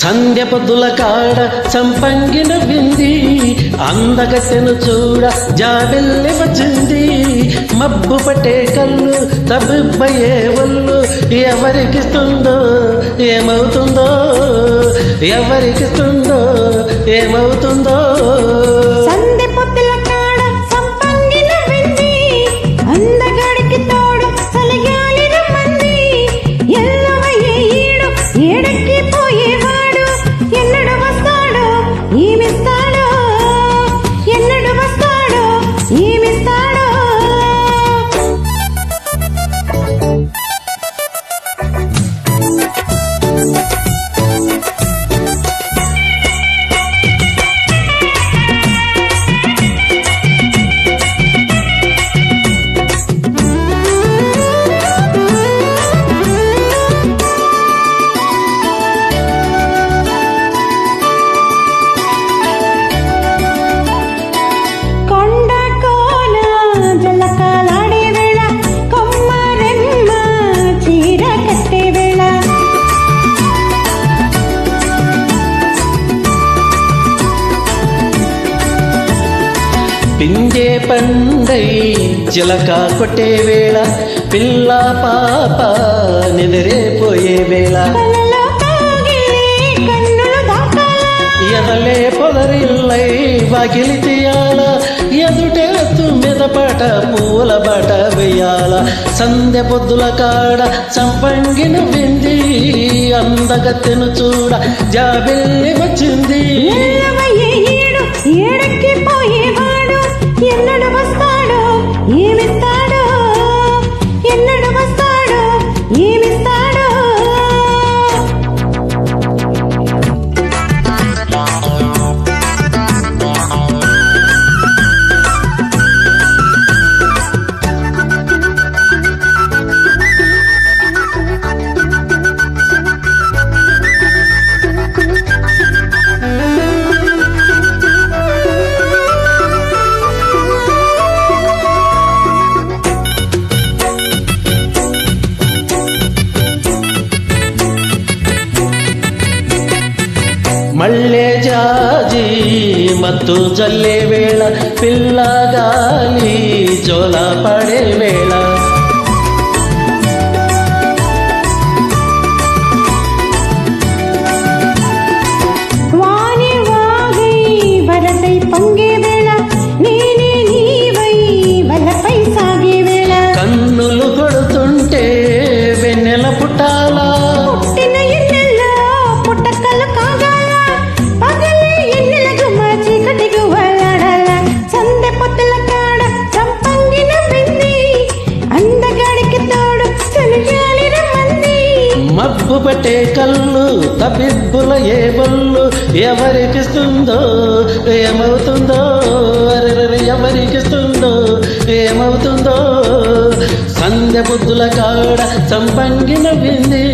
సంధ్య పొద్దుల కాడ సంపంగిన వింది అందగత్తెను చూడ జాబెల్లి వచ్చింది మబ్బు పట్టే కళ్ళు తబ్బిబ్బయే ఒళ్ళు ఎవరికిస్తుందో ఏమవుతుందో ఎవరికిస్తుందో ఏమవుతుందో సంధ్య పొద్దుల కాడ సంపంగిన వింది అందగాడికి తోడు సలగాలిన మంది ఎల్లవయ్యే ఈడు ఏడెక్కి పోయేవాడు ఎన్నడు వస్తాడో ఏమిస్తాడో ఎన్నడు వస్తాడో ఏమిస్తాడో పింజే పండై చిలక కొట్టే వేళ పిల్ల పాప నిద్రేపోయే వేళ ఎదలే పొదరిల్లై వాకిలి తీయాల ఎదుటే తుమ్మెద పాట పూల బాట వేయాల సంధ్య పొద్దుల కాడ సంపంగిన వింది అందగత్తెను చూడ జాబెల్లి వచ్చింది ఏడెక్కి పోయేవాడు ఎన్నడు వస్తాడో ఏమిస్తాడో ఎన్నడు వస్తాడో ఏమిస్తాడో మళ్ళే జాజి మత్తు జల్లే వేళ పిల్లగాలి జోల పడే వేళ వాని వాగై వరదై పొంగే వేళ నేనే నీవై వలపై సాగే వేళ కన్నులు కొడుతుంటే వెన్నెల పుట్టాలా పుట్టిన ఎన్నెల్లో పుట్టకలు కాగాల పగలే ఎన్నెలకు మా చీకటి గువ్వలాడాల సందె పొత్తుల కాడ సంపంగిన వింది అందగాడికి తోడు చలిగాలి రమ్మంది మబ్బు పట్టే కళ్ళు తప్పిబ్బుల ఏ బొల్లు ఎవరికిస్తుందో ఏమవుతుందో అరెరె ఎవరికిస్తుందో ఏమవుతుందో సంధ్య బుద్ధుల కాడ సంపంగిన వింది